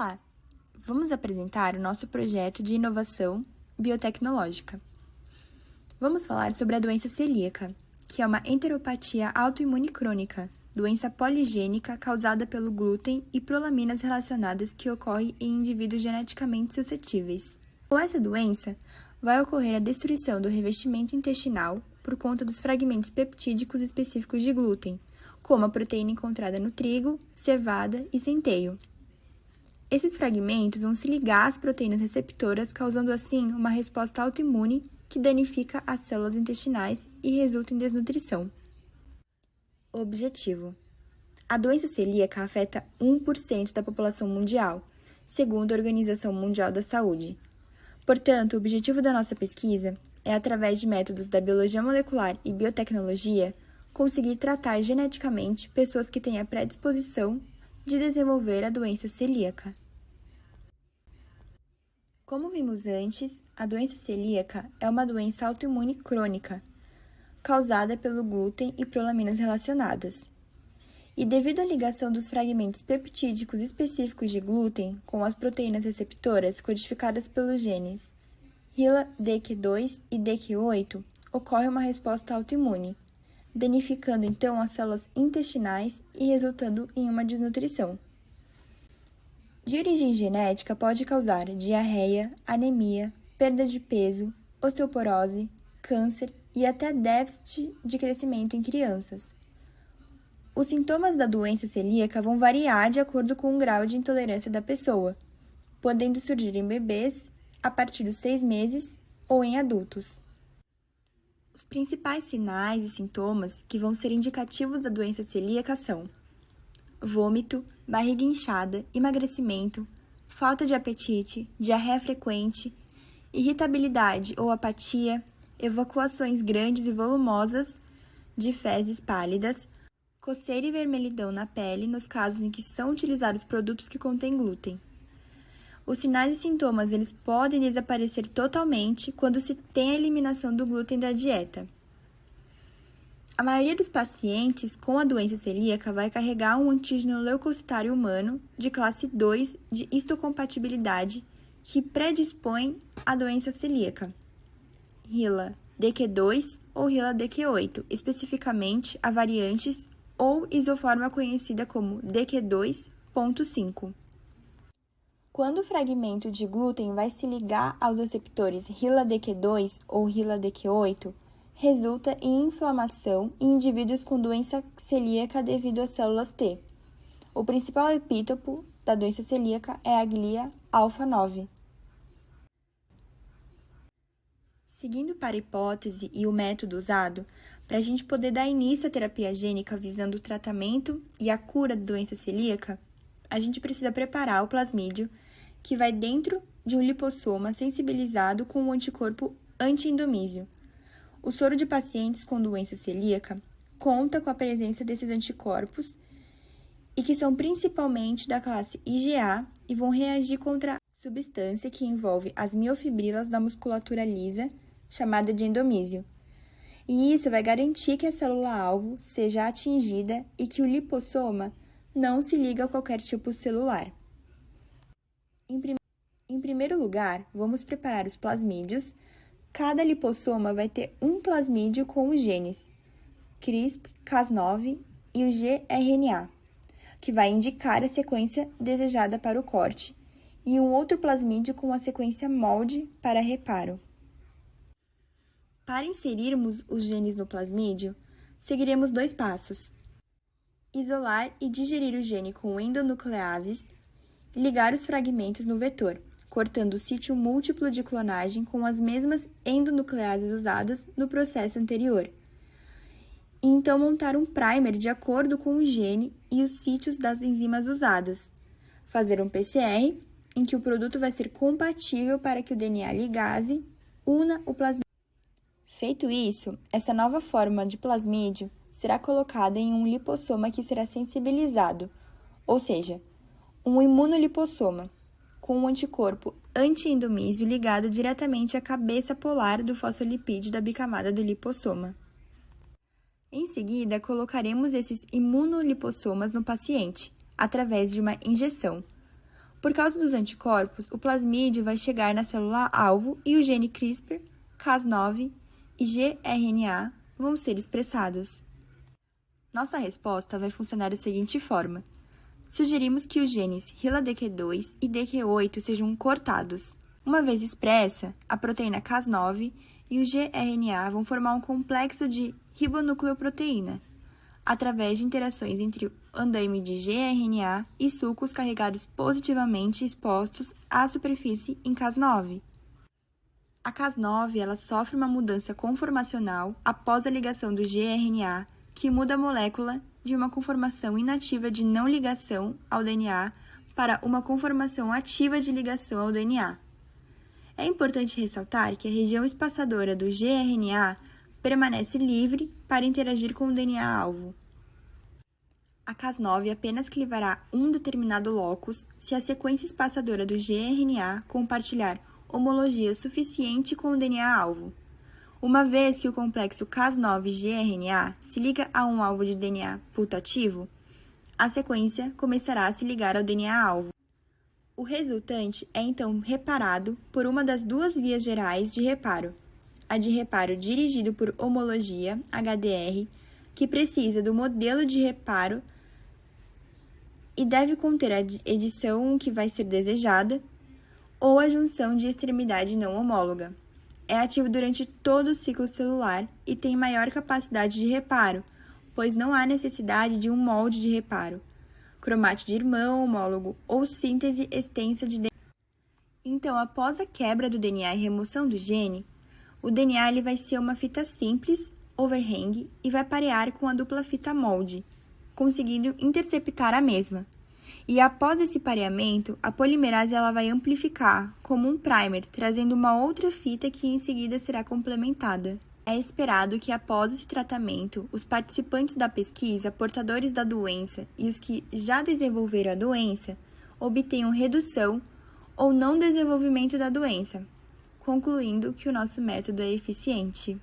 Olá! Vamos apresentar o nosso projeto de inovação biotecnológica. Vamos falar sobre a doença celíaca, que é uma enteropatia autoimune crônica, doença poligênica causada pelo glúten e prolaminas relacionadas que ocorre em indivíduos geneticamente suscetíveis. Com essa doença, vai ocorrer a destruição do revestimento intestinal por conta dos fragmentos peptídicos específicos de glúten, como a proteína encontrada no trigo, cevada e centeio. Esses fragmentos vão se ligar às proteínas receptoras, causando assim uma resposta autoimune que danifica as células intestinais e resulta em desnutrição. Objetivo: a doença celíaca afeta 1% da população mundial, segundo a Organização Mundial da Saúde. Portanto, o objetivo da nossa pesquisa é, através de métodos da biologia molecular e biotecnologia, conseguir tratar geneticamente pessoas que têm a predisposição de desenvolver a doença celíaca. Como vimos antes, a doença celíaca é uma doença autoimune crônica, causada pelo glúten e prolaminas relacionadas. E devido à ligação dos fragmentos peptídicos específicos de glúten com as proteínas receptoras codificadas pelos genes HILA-DQ2 e DQ8, ocorre uma resposta autoimune, danificando então as células intestinais e resultando em uma desnutrição. De origem genética, pode causar diarreia, anemia, perda de peso, osteoporose, câncer e até déficit de crescimento em crianças. Os sintomas da doença celíaca vão variar de acordo com o grau de intolerância da pessoa, podendo surgir em bebês a partir dos 6 meses ou em adultos. Os principais sinais e sintomas que vão ser indicativos da doença celíaca são vômito, barriga inchada, emagrecimento, falta de apetite, diarreia frequente, irritabilidade ou apatia, evacuações grandes e volumosas de fezes pálidas, coceira e vermelhidão na pele nos casos em que são utilizados produtos que contêm glúten. Os sinais e sintomas eles podem desaparecer totalmente quando se tem a eliminação do glúten da dieta. A maioria dos pacientes com a doença celíaca vai carregar um antígeno leucocitário humano de classe 2 de histocompatibilidade que predispõe à doença celíaca, HILA-DQ2 ou HILA-DQ8, especificamente a variantes ou isoforma conhecida como DQ2.5. Quando o fragmento de glúten vai se ligar aos receptores HILA-DQ2 ou HILA-DQ8, resulta em inflamação em indivíduos com doença celíaca devido às células T. O principal epítopo da doença celíaca é a glia alfa 9. Seguindo para a hipótese e o método usado, para a gente poder dar início à terapia gênica visando o tratamento e a cura da doença celíaca, a gente precisa preparar o plasmídio, que vai dentro de um lipossoma sensibilizado com o anticorpo anti-endomísio. O soro de pacientes com doença celíaca conta com a presença desses anticorpos e que são principalmente da classe IgA e vão reagir contra a substância que envolve as miofibrilas da musculatura lisa, chamada de endomísio. E isso vai garantir que a célula-alvo seja atingida e que o lipossoma não se liga a qualquer tipo celular. Em primeiro lugar, vamos preparar os plasmídios. Cada lipossoma vai ter um plasmídio com os genes CRISPR-Cas9 e o gRNA, que vai indicar a sequência desejada para o corte, e um outro plasmídio com a sequência MOLD para reparo. Para inserirmos os genes no plasmídio, seguiremos 2 passos: isolar e digerir o gene com endonucleases e ligar os fragmentos no vetor, cortando o sítio múltiplo de clonagem com as mesmas endonucleases usadas no processo anterior. E então montar um primer de acordo com o gene e os sítios das enzimas usadas. Fazer um PCR, em que o produto vai ser compatível para que o DNA ligase una o plasmídio. Feito isso, essa nova forma de plasmídio será colocada em um lipossoma que será sensibilizado, ou seja, um imunolipossoma, com um anticorpo anti-endomísio ligado diretamente à cabeça polar do fosfolipídio da bicamada do lipossoma. Em seguida, colocaremos esses imunolipossomas no paciente, através de uma injeção. Por causa dos anticorpos, o plasmídio vai chegar na célula-alvo e o gene CRISPR, Cas9 e gRNA vão ser expressados. Nossa resposta vai funcionar da seguinte forma. Sugerimos que os genes HILA-DQ2 e DQ8 sejam cortados. Uma vez expressa, a proteína Cas9 e o gRNA vão formar um complexo de ribonucleoproteína, através de interações entre o andaime de gRNA e sulcos carregados positivamente expostos à superfície em Cas9. A Cas9 ela sofre uma mudança conformacional após a ligação do gRNA, que muda a molécula de uma conformação inativa de não ligação ao DNA para uma conformação ativa de ligação ao DNA. É importante ressaltar que a região espaçadora do gRNA permanece livre para interagir com o DNA-alvo. A Cas9 apenas clivará um determinado locus se a sequência espaçadora do gRNA compartilhar homologia suficiente com o DNA-alvo. Uma vez que o complexo Cas9-gRNA se liga a um alvo de DNA putativo, a sequência começará a se ligar ao DNA-alvo. O resultante é então reparado por uma das duas vias gerais de reparo, a de reparo dirigido por homologia, HDR, que precisa do modelo de reparo e deve conter a edição que vai ser desejada, ou a junção de extremidade não homóloga. É ativo durante todo o ciclo celular e tem maior capacidade de reparo, pois não há necessidade de um molde de reparo, cromate de irmão homólogo ou síntese extensa de DNA. Então, após a quebra do DNA e remoção do gene, o DNA ele vai ser uma fita simples, overhang, e vai parear com a dupla fita molde, conseguindo interceptar a mesma. E após esse pareamento, a polimerase ela vai amplificar como um primer, trazendo uma outra fita que em seguida será complementada. É esperado que após esse tratamento, os participantes da pesquisa, portadores da doença e os que já desenvolveram a doença, obtenham redução ou não desenvolvimento da doença, concluindo que o nosso método é eficiente.